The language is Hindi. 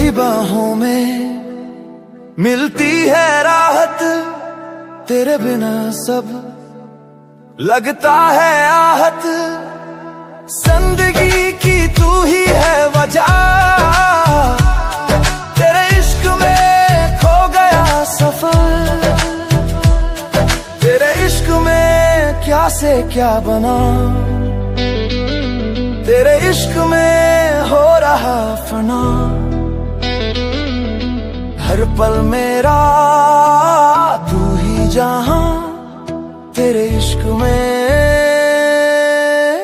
तेरी बाहों में मिलती है राहत, तेरे बिना सब लगता है आहत। जिंदगी की तू ही है वजह, तेरे इश्क में खो गया सफर। तेरे इश्क में क्या से क्या बना, तेरे इश्क में हो रहा फना। हर पल मेरा तू ही जहां, तेरे इश्क में